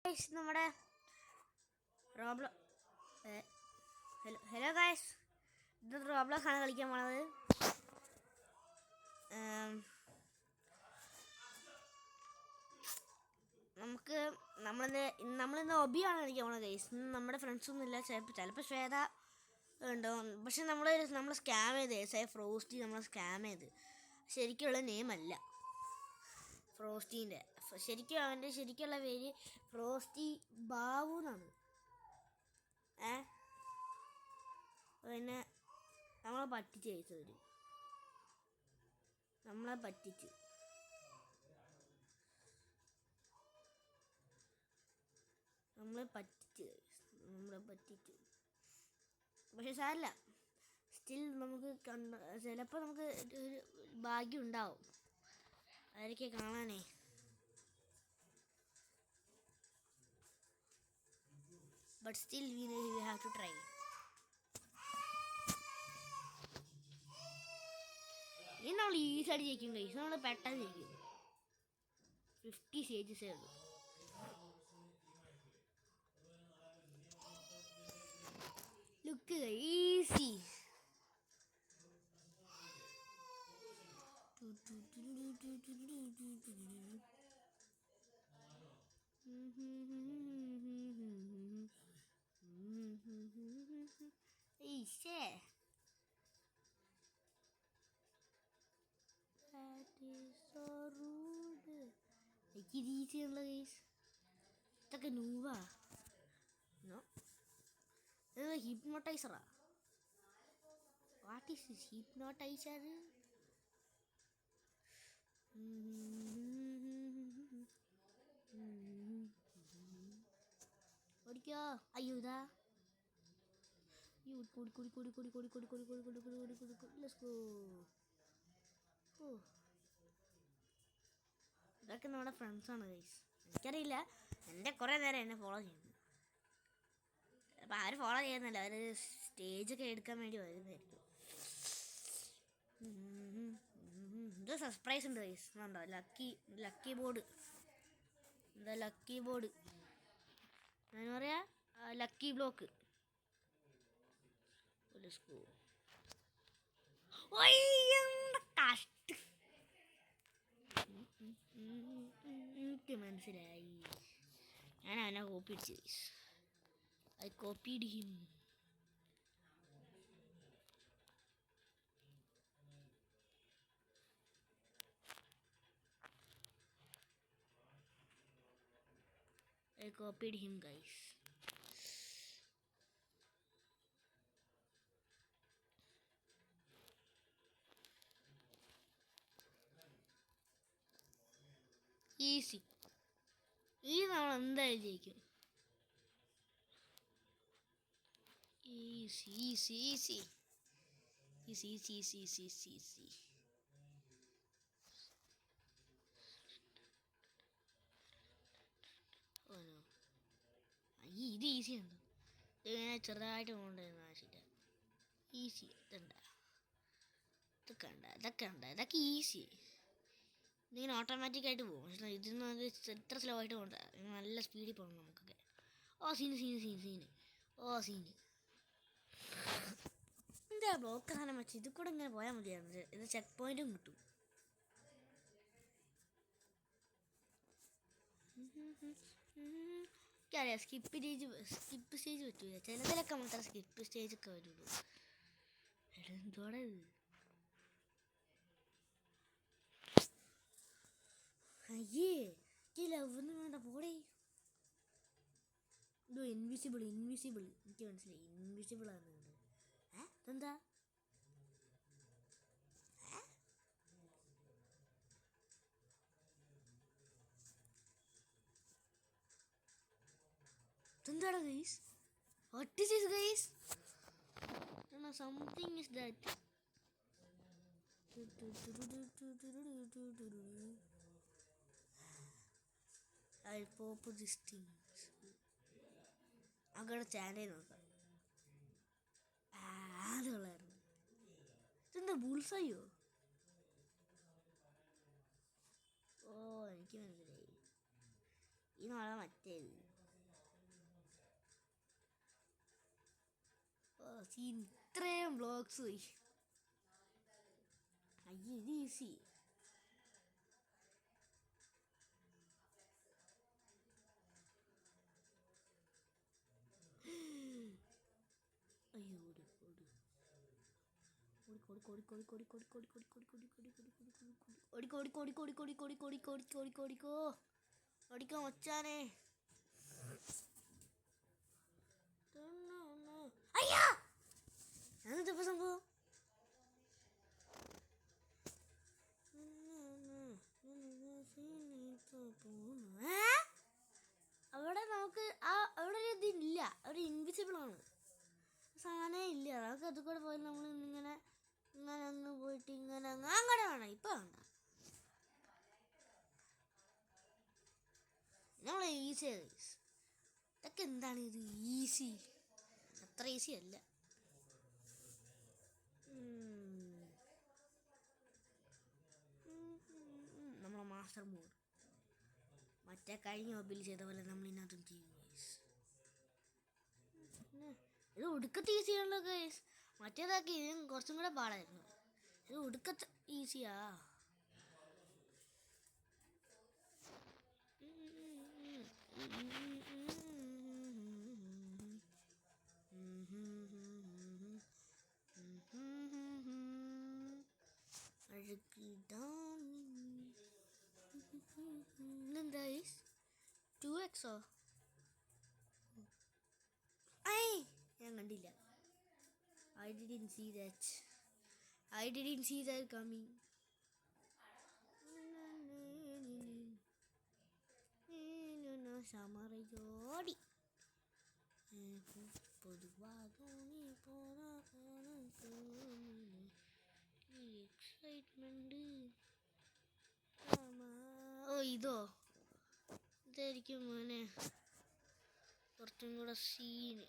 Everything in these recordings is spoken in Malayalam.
നമ്മുടെ റോബ്ലോ ഹലോ ഗായ്സ്, ഇത് റോബ്ലോക്സ് ആണ് കളിക്കാൻ പോണത്. നമ്മളിന്ന് ഒബിയാണ് കളിക്കാൻ പോണത് ഗൈസ്. നമ്മുടെ ഫ്രണ്ട്സൊന്നും ഇല്ല. ചിലപ്പോൾ ശ്വേത ഉണ്ടാവും, പക്ഷെ നമ്മൾ സ്കാം ചെയ്ത് ഫ്രോസ്റ്റി നമ്മൾ സ്കാം ചെയ്ത്. ശരിക്കുള്ള നെയിം അല്ല ഫ്രോസ്റ്റീൻ്റെ. അവൻ്റെ ശരിക്കുള്ള പേര് ഫ്രോസ്റ്റി ബാബു എന്നാണ്. പിന്നെ നമ്മളെ പറ്റിച്ച് കഴിച്ചവർ, നമ്മളെ പറ്റിച്ച് പക്ഷെ സാരല്ല, സ്റ്റിൽ നമുക്ക് ചിലപ്പോൾ നമുക്ക് ഒരു ഭാഗ്യം ഉണ്ടാവും. അതൊക്കെ കാണാനേ. But still we have to try. ഇനി നമ്മൾ ഈസി ആയിട്ട് ജയിക്കും ഗൈസ്. നമ്മൾ പെട്ടെന്ന് ജയിക്കും. 50 സ്റ്റേജസേ ഉള്ളൂ. Look easy. ഇതൊക്കെ നൂവാ. ഇത് ഹിപ്നോട്ടൈസറാ. What is this hypnotiser? ഓടിക്കോ. അയ്യോ ഇതാ. ഇതൊക്കെ നമ്മുടെ ഫ്രണ്ട്സാണ് ഗൈസ്. എനിക്കറിയില്ല, എൻ്റെ കുറേ നേരം എന്നെ ഫോളോ ചെയ്യുന്നു. അപ്പം ആരും ഫോളോ ചെയ്യുന്നില്ല, അവർ സ്റ്റേജൊക്കെ എടുക്കാൻ വേണ്ടി വരുന്നതായിരിക്കും. ഇത് സർപ്രൈസ് ഉണ്ട് ഗൈസ്. ഉണ്ടോ ലക്കി ബോർഡ്. എന്താ ലക്കി ബോർഡ് എന്ന് പറയാ, ലക്കി ബ്ലോക്ക്. എനിക്ക് മനസ്സിലായി. ഞാൻ അവനെ കോപ്പി അടിച്ചു. I copied him. Guys. Easy. ഈ നമ്മൾ എന്തായാലും ജയിക്കും. Easy. ഇത് ഈസിയാണ്. ഇതിങ്ങനെ ചെറുതായിട്ട് കൊണ്ടുവരുന്ന ആവശ്യമില്ല. ഈസി. ഇതൊക്കെ ഈസി. ഇതിങ്ങനെ ഓട്ടോമാറ്റിക്കായിട്ട് പോകും. പക്ഷേ ഇതിന്ന് എത്ര സ്ലോ ആയിട്ട് പോകണ്ട, നല്ല സ്പീഡിൽ പോകണം നമുക്കൊക്കെ. സീന്. എന്താ ബ്ലോക്ക് സാധനം വെച്ച് ഇത് കൂടെ ഇങ്ങനെ പോയാൽ മതിയായിരുന്നു. ഇത് ചെക്ക് പോയിന്റും കിട്ടും. എനിക്കറിയാം സ്കിപ്പ് സ്റ്റേജ് പറ്റൂല. ചിലതിലൊക്കെ മാത്രം സ്കിപ്പ് സ്റ്റേജൊക്കെ വരുള്ളൂ. എന്തോടെ അയ്യേ ലവ്ന്ന് വേണ്ട പോടേ. ഇതോ ഇൻവിസിബിൾ. എനിക്ക് മനസ്സിലായി, ഇൻവിസിബിൾ ആണ്. ഇതെന്താ? ഇതെന്താടാ guys? What is this guys? Something is that. I'll pop this thing. അങ്ങോട്ട് ചാനൽ നോക്കാം. അതുള്ളായിരുന്നു. ഇതെന്താ ബുൾസയോ? എനിക്ക് മനസ്സിലായി. ഈ നാളെ മറ്റേ ഇത്രയും ബ്ലോക്സ് പോയി. അയ്യോ ഇത് ഈസി. അയ്യോ ഓടിക്കോ മച്ചാനെ. അയ്യാ എന്നിട്ടിപ്പോ സംഭവം അവിടെ നമുക്ക് അവിടെ ഒരു ഇതില്ല, ഒരു ഇൻവിസിബിൾ ആണ് സാധനമേ ഇല്ല. അതൊക്കെ അത് കൂടെ പോയി നമ്മൾ ഇങ്ങനെ ഇങ്ങനെ അങ്ങ് പോയിട്ട് ഇങ്ങനെ അങ്ങനെ വേണം. ഇപ്പൊ വേണ്ട, നമ്മൾ ഈസി. ഇതൊക്കെ എന്താണ് ഇത് ഈസി? അത്ര ഈസി അല്ല. നമ്മളെ മാസ്റ്റർ മോഡ് മറ്റേ കഴിഞ്ഞ മൊബൈൽ ചെയ്ത പോലെ നമ്മൾ ഇതിനകത്തും ചെയ്യും ഗൈസ്. ഇത് ഒടുക്കത്തെ ഈസിയാണല്ലോ ഗൈസ്. മറ്റേതാക്കി ഇതിനും കുറച്ചും കൂടെ പാടായിരുന്നു. ഇത് ഒടുക്കത്തെ ഈസിയാ. എന്താ 2x ഞാൻ കണ്ടില്ല. I didn't see that coming. സമരയോടി എക്സൈറ്റ്മെന്റ്. ഓ ഇതോ ഇതായിരിക്കും മോനെ കുറച്ചും കൂടെ സീന്.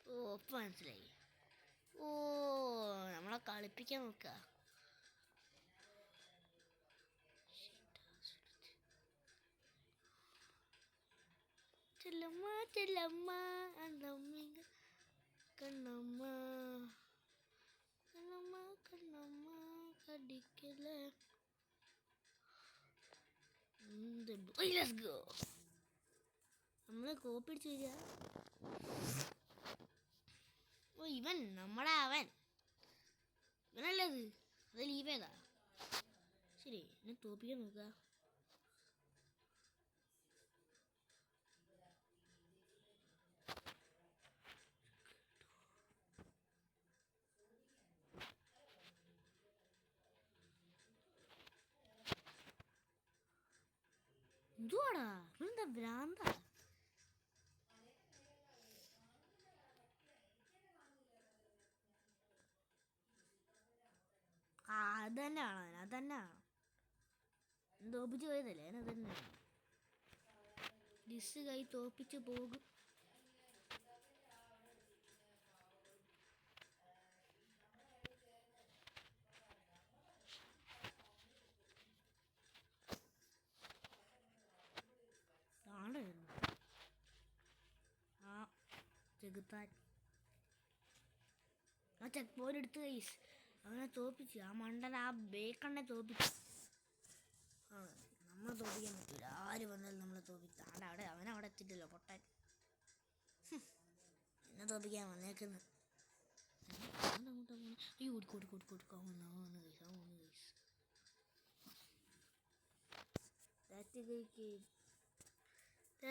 ഓ ഇപ്പം മനസ്സിലായി. ഓ നമ്മളെ കളിപ്പിക്കാൻ നോക്ക. ചെല്ലമ്മ ചെല്ലമ്മ കണ്ണമ്മ കണ്ണമ്മ കണ്ണമ്മ കണ്ണമ്മ കടിക്കല. നമ്മളെ കോപ്പിടിച്ച് വരിക. ഓ ഇവൻ നമ്മളെ അവൻ ഇവനല്ലത്. അത് ലീവേതാ. ശരി എന്നെ തോപ്പിക്കാൻ നോക്കുക. എന്തുവാടാ ഇവനെന്താ ഭ്രാന്ത? അത് തന്നെ വേണം, അത് തന്നെ വേണം. തോപ്പിച്ച് പോയതല്ലേ അത് തന്നെ വേണം. ഡിസ് കൈ തോപ്പിച്ച് പോകും. ചെകുത്താൻ ആ ചെക്ക് പോയിന്റ് എടുത്ത് കൈസ് അവനെ തോപ്പിച്ച്. ആ മണ്ടൻ ആ ബേക്കണ്ണെ തോപ്പിച്ചു. നമ്മളെ തോപ്പിക്കാൻ പറ്റൂല. ആര് വന്നാലും നമ്മളെ തോപ്പിക്കും. അവിടെ അവനവിടെ എത്തിയിട്ടില്ലോ പൊട്ടാൻ. എന്നെ തോപ്പിക്കാൻ വന്നേക്കുന്നു. അയ്യോ ഓടിക്കോടിക്കോടിക്കോടിക്കാവുന്ന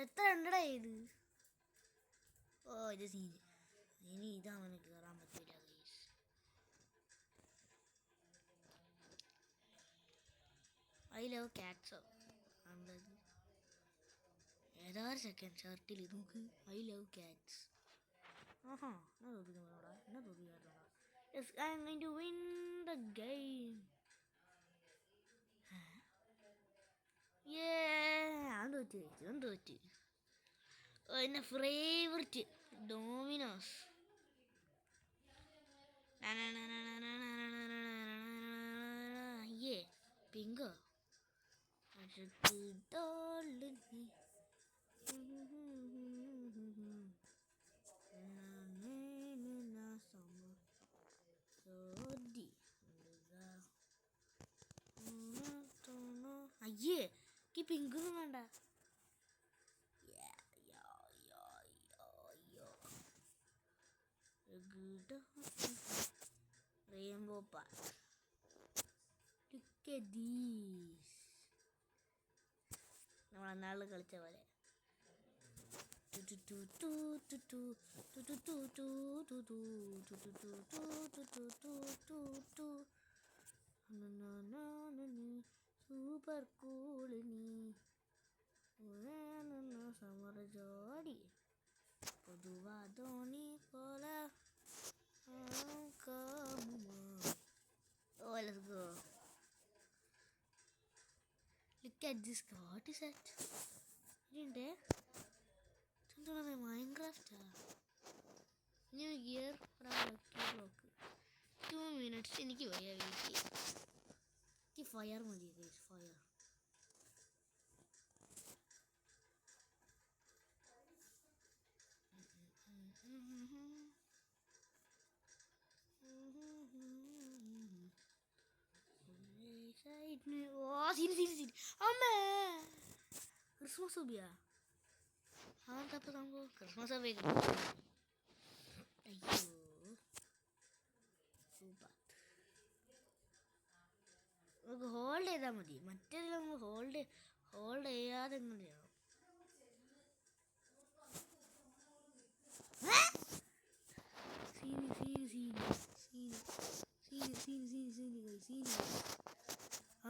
എത്ര ഉണ്ടടാ ഇത്? ഓ ഇത് സീന്. ഇനി ഇതവന് കയറാൻ പറ്റില്ല ഗൈസ്. ഐ ലവ് കാറ്റ്സോ ഏതാറ് സെക്കൻഡ് ഷർട്ടിൽ നോക്ക്. I love Katz. ആഹാ എന്നാ തോപ്പിക്കുന്നോടാ, എന്നാ തോപ്പിക്കാത്തോടാ. Yes, I'm going to win the game. ഞാൻ തോറ്റ്. എന്നെ ഫേവറേറ്റ് ഡോമിനോസ്. പിങ്കോ വേണ്ട. Rainbow park. Look at these. നമ്മൾ അന്നാളിൽ കളിച്ച പോലെ. സൂപ്പർ കൂള് നീ സമർ ജോഡി പൊതുവാതോണി പോലെ. Oh, let's go. Look at this. What is that? Isn't it? എന്താണ് മൈൻക്രാഫ്റ്റാ? New year clock 2 minutes. എനിക്ക് വയ്യ വീട്ടിൽ. എനിക്ക് ഫയർ മതി ഗൈസ്, ഫയർ. അമ്മേ ക്രിസ്മസ് ഉപയാ അതെന്തപ്പോൾ സംഭവം? ക്രിസ്മസ് ഉപയോഗ. അയ്യോ സൂപ്പർ. നമുക്ക് ഹോൾഡ് ചെയ്താൽ മതി, മറ്റെല്ലാം നമ്മൾ ഹോൾഡ് ചെയ്യാതെ എങ്ങനെയാണോ?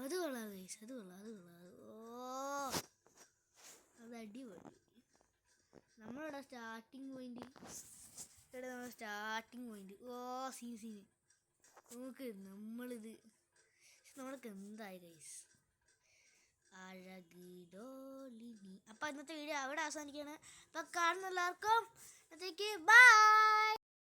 അത് കൊള്ളാം ഗൈസ്, അത് കൊള്ളാം. ഓ അത് അടിപൊളി. നമ്മളിവിടെ സ്റ്റാർട്ടിങ് പോയിന്റ്. ഓ സീന് നോക്ക്. നമ്മൾക്ക് എന്തായി ഗൈസ്, അഴകിടോലിനി. അപ്പം ഇന്നത്തെ വീഡിയോ അവിടെ അവസാനിക്കുകയാണ്. അപ്പം കാണുന്ന എല്ലാവർക്കും ബൈ.